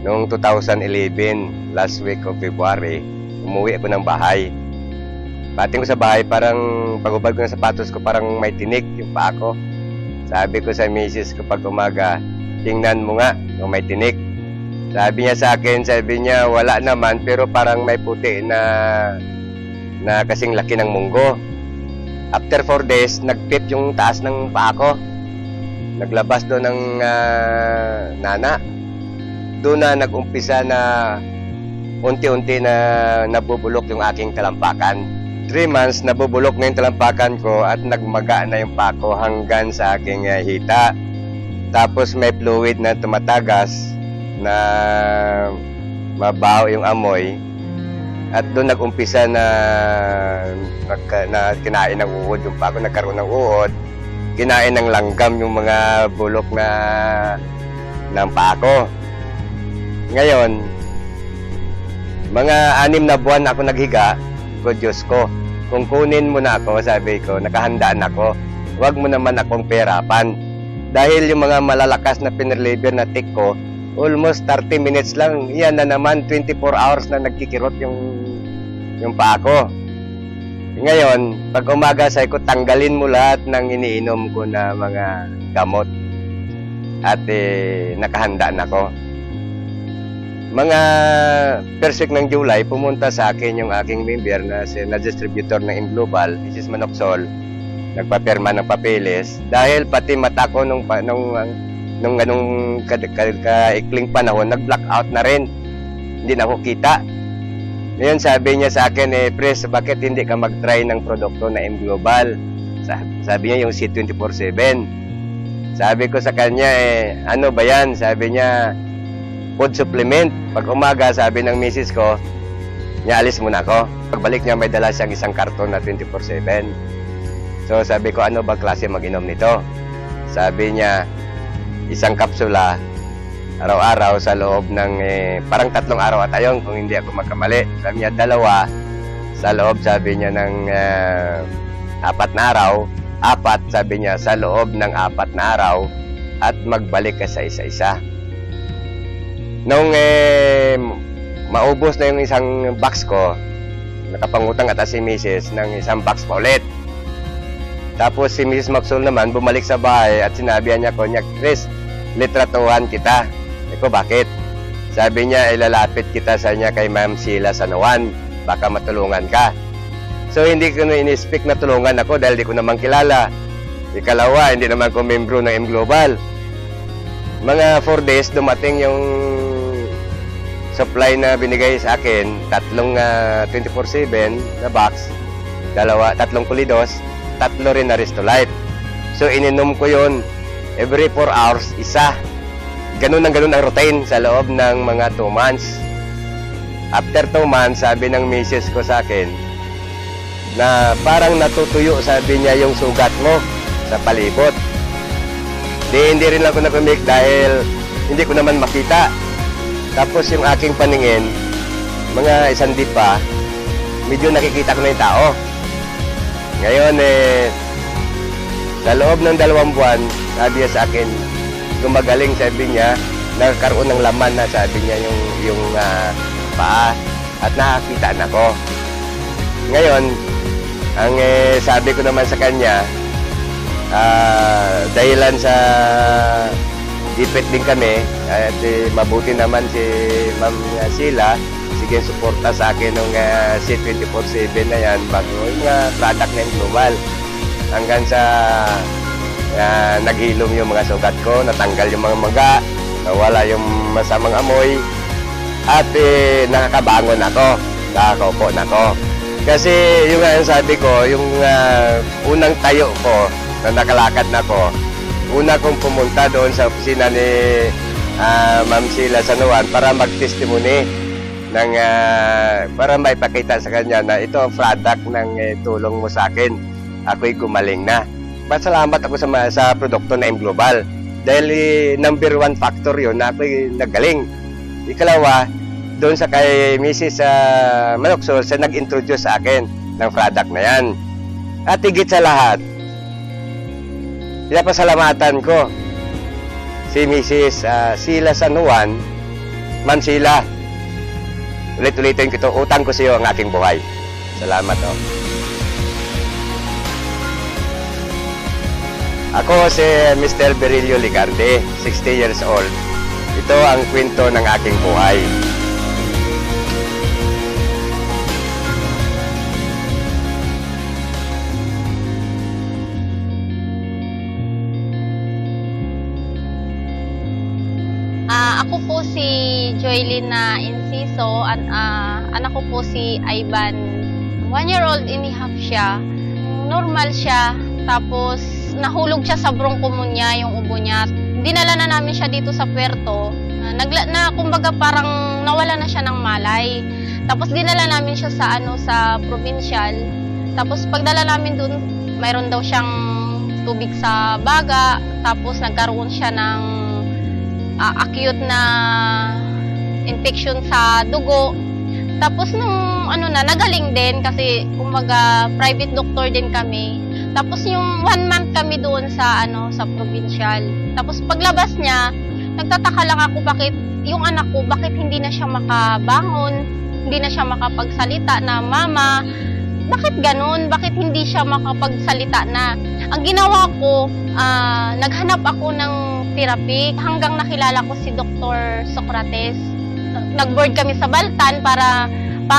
Noong 2011, last week of February, umuwi ako ng bahay. Pating ko sa bahay, parang pagubad ko ng sapatos ko, parang may tinik yung paa ko. Sabi ko sa misis ko pag umaga, tingnan mo nga kung may tinik. Sabi niya sa akin, sabi niya wala naman pero parang may puti na kasing laki ng munggo. After 4 days, nagpip yung taas ng paa ko. Naglabas doon ng nana. Doon na nag-umpisa na unti-unti na nabubulok yung aking talampakan. 3 months nabubulok na yung talampakan ko at nagmaga na yung paa ko hanggang sa aking hita. Tapos may fluid na tumatagas na mabaho yung amoy. At doon nag-umpisa na kinain ng uod yung paa ko, nagkaroon ng uod. Kinain ng langgam yung mga bulok ng paa ko. Ngayon, mga 6 na buwan ako naghiga, ko Diyos ko, kung kunin mo na ako, sabi ko, nakahandaan ako, huwag mo naman akong perapan. Dahil yung mga malalakas na pinreliver na tik ko, almost 30 minutes lang, yan na naman, 24 hours na nagkikirot yung paa ko. Ngayon, pag umaga sabi ko, tanggalin mo lahat ng iniinom ko na mga gamot. At nakahandaan ako. Mga first week ng July, pumunta sa akin yung aking member na distributor ng M-Global, Mrs. Manoxol, nagpapirma ng papeles. Dahil pati mata ko nung ganong kaikling panahon, nag-blackout na rin. Hindi na ako kita. Ngayon sabi niya sa akin, Pres, bakit hindi ka mag-try ng produkto na M-Global? Sabi niya yung C24/7. Sabi ko sa kanya, ano ba yan? Sabi niya, food supplement. Pag umaga, sabi ng misis ko, niya alis muna ako. Pagbalik niya, may dala siyang isang karton na 24/7. So sabi ko, ano ba klase mag-inom nito? Sabi niya, isang kapsula, araw-araw sa loob ng, parang 3 araw at ayon kung hindi ako magkamali. Sabi niya, 2 sa loob, sabi niya, ng 4 na araw. 4, sabi niya, sa loob ng 4 na araw at magbalik ka sa isa-isa. Nung maubos na yung isang box ko, nakapangutang ata si Mrs. ng isang box pa ulit. Tapos si Mrs. Maxwell naman bumalik sa bahay at sinabihan niya ko, Chris, litratuhan kita. Eko, bakit? Sabi niya, ilalapit kita sa niya kay Ma'am Sheila Sanawan, baka matulungan ka. So hindi ko na in-speak na tulungan ako dahil di ko naman kilala. Ikalawa, hindi naman ko membro ng M-Global. Mga 4 days dumating yung supply na binigay sa akin, 3 24/7 na box, 3 kulidos, 3 rin na Restolite. So ininom ko yun every 4 hours, isa. Ganun ang routine sa loob ng mga 2 months. After 2 months, sabi ng misis ko sa akin na parang natutuyo, sabi niya, yung sugat mo sa palibot. Hindi rin ako nag-make dahil hindi ko naman makita. Tapos yung aking paningin, mga 1 dip pa, medyo nakikita ko na yung tao. Ngayon, sa loob ng 2 buwan, sabi niya sa akin, gumagaling, sabi niya, nagkaroon ng laman na, sabi niya, yung paa at nakakita na ko. Ngayon, ang sabi ko naman sa kanya, dahilan sa ipit din kami at mabuti naman si Ma'am Sheila, sige suporta sa akin ng C24/7 na yan bago yung product ng Global hanggang sa naghilom yung mga sugat ko, natanggal yung mga maga, nawala yung masamang amoy at nakakabangon ako, nakakaupo na ako. Kasi yung sabi ko, yung unang tayo ko na nakalakad na ko, una kong pumunta doon sa opisina ni Ma'am Sheila Sanawan para mag-testimony ng, para maipakita sa kanya na ito ang product ng tulong mo sa akin. Ako'y gumaling na. Pasalamat ako sa produkto na M-Global dahil number 1 factor yun na ako'y nagaling. Ikalawa, doon sa kay Mrs. Manoxol, siya nag-introduce sa akin ng product na yan. At higit sa lahat, pinapasalamatan ko si Mrs. Sheila Sanawan Ma'am Sheila, ulit-ulitin ko ito, utang ko sa iyo ang aking buhay. Salamat, oh. Ako si Mr. Berilio Ligarde, 60 years old. Ito ang kwento ng aking buhay. Ako po si Joylina Inciso, anak ko po si Ivan. 1-year-old and a half siya. Normal siya, tapos nahulog siya sa bronchopneumonia yung ubo niya. Dinala na namin siya dito sa puerto. Kumbaga parang nawala na siya ng malay. Tapos dinala namin siya sa provincial. Tapos pagdala namin dun, mayroon daw siyang tubig sa baga. Tapos nagkaroon siya ng acute na infection sa dugo. Tapos nagaling din kasi kumbaga private doctor din kami. Tapos yung 1 month kami doon sa provincial. Tapos paglabas niya, nagtataka lang ako bakit yung anak ko, bakit hindi na siya makabangon, hindi na siya makapagsalita na mama, bakit ganun? Bakit hindi siya makapagsalita na? Ang ginawa ko, naghanap ako ng therapy hanggang nakilala ko si Dr. Socrates. Nag-board kami sa Baltan para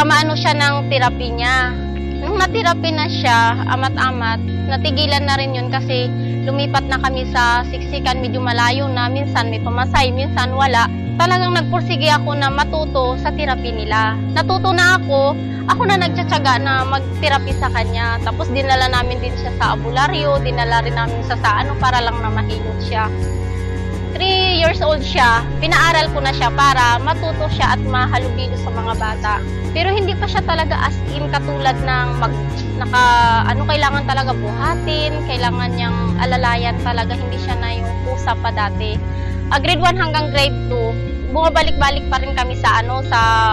maano siya ng therapy niya. Nung na-therapy na siya, amat-amat, natigilan na rin yun kasi lumipat na kami sa siksikan, medyo malayo na, minsan may pamasay, minsan wala. Talagang nagpursige ako na matuto sa therapy nila. Natuto na ako na nagtsatsaga na mag-therapy sa kanya. Tapos dinala namin din siya sa abularyo, dinala rin namin siya sa para lang na mahilot siya. 3 years old siya, pinaaral ko na siya para matuto siya at mahalubilo sa mga bata. Pero hindi pa siya talaga as in katulad ng kailangan talaga buhatin, kailangan niyang alalayan talaga, hindi siya na yung pusa pa dati. Grade 1 hanggang grade 2, bumabalik-balik pa rin kami sa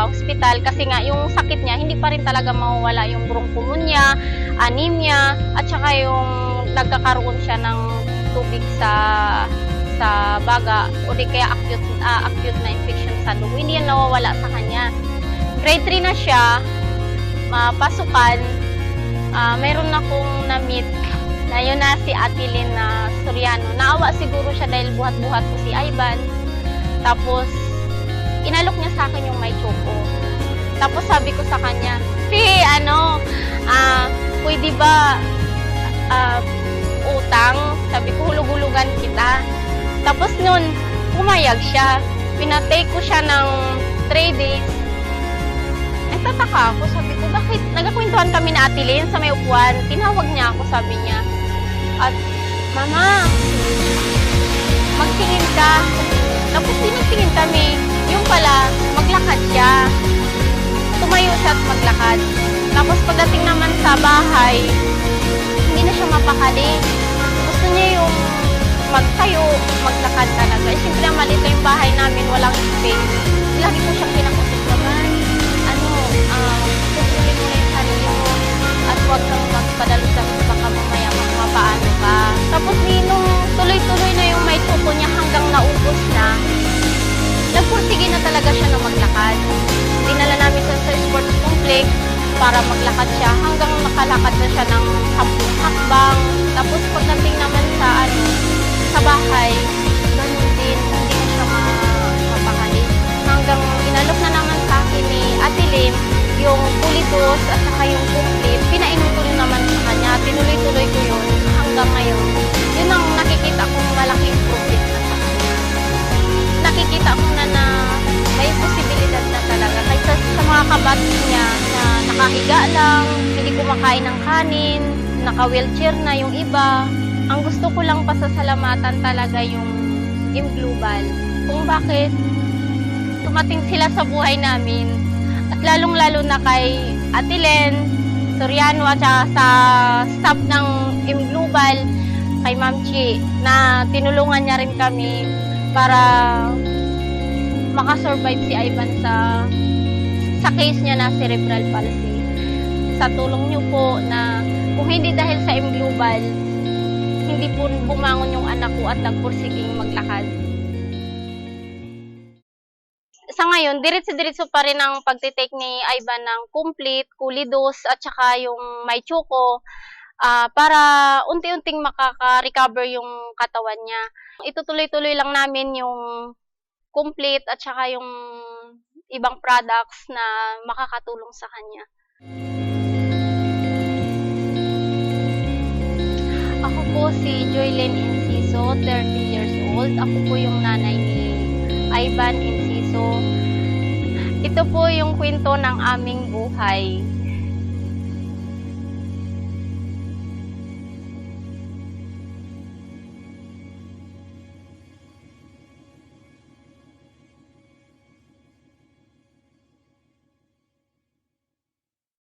hospital kasi nga yung sakit niya hindi pa rin talaga mawawala, yung bronchopneumonia, anemia, at saka yung nagkakaroon siya ng tubig sa baga o di kaya acute na infection sa dugo. Hindi yan nawawala sa kanya. Grade 3 na siya, pasukan, meron akong na-meet na yun na si Ate Lynn na Soriano. Naawa siguro siya dahil buhat-buhat ko si Ivan. Tapos, inalok niya sa akin yung may choco. Tapos sabi ko sa kanya, pwede ba utang? Sabi ko, hulug-hulugan kita. Tapos nun, pumayag siya. Pinatake ko siya ng 3 days. Nagtataka ako, sabi ko, bakit? Nagkakwentuhan kami na Ate Lynn sa may upuan. Tinawag niya ako, sabi niya. At, Mama, magtingin ka. Tapos tinigtingin kami. Yung pala, maglakad siya. Tumayo siya at maglakad. Tapos pagdating naman sa bahay, hindi na siya mapakali. Gusto niya yung magtayo, maglakad talaga. Siyempre, maliit na yung bahay namin, walang space. Lagi ko siyang kinakusip naman. Tutuloy mo na yung sarili mo at huwag kang magpadalo-dalos baka mamaya mapaano ka. Tapos nung tuloy-tuloy na yung may tuko niya hanggang naubos na, nagpursige na talaga siya na maglakad. Dinala namin siya sa sports complex para maglakad siya hanggang nakalakad na siya ng 10 hakbang. Tapos pagdating naman sa bahay, ganun din, hindi na siya mapakali. Hanggang inalok na naman sa akin ni Ate Lynn yung pulitos at saka yung complete. Pinainom ko rin naman sa kanya. Tinuloy-tuloy ko yun hanggang ngayon. Yun ang nakikita kong malaking improvement na sa kanya. Nakikita ko na may posibilidad na talaga. Kaysa sa mga kabatch niya na nakahiga lang, hindi kumakain ng kanin, naka-wheelchair na yung iba. Ang gusto ko lang pasasalamatan talaga yung Global. Kung bakit tumating sila sa buhay namin. At lalong-lalo na kay Ate Lynn Soriano at sa staff ng Global, kay Ma'am Chi, na tinulungan niya rin kami para makasurvive si Ivan sa case niya na cerebral palsy. Sa tulong niyo po na kung hindi dahil sa Global, hindi po bumangon yung anak ko at nagpursiging maglakad. Sa ngayon, diretso-diretso pa rin ang pagtitake ni Ivan ng complete, kulidos, at saka yung may chuko, para unti-unting makaka-recover yung katawan niya. Itutuloy-tuloy lang namin yung complete at saka yung ibang products na makakatulong sa kanya. Ako po si Joylyn Enciso, 30 years old. Ako po yung nanay ni Ivan Enciso. Ito po yung kwento ng aming buhay.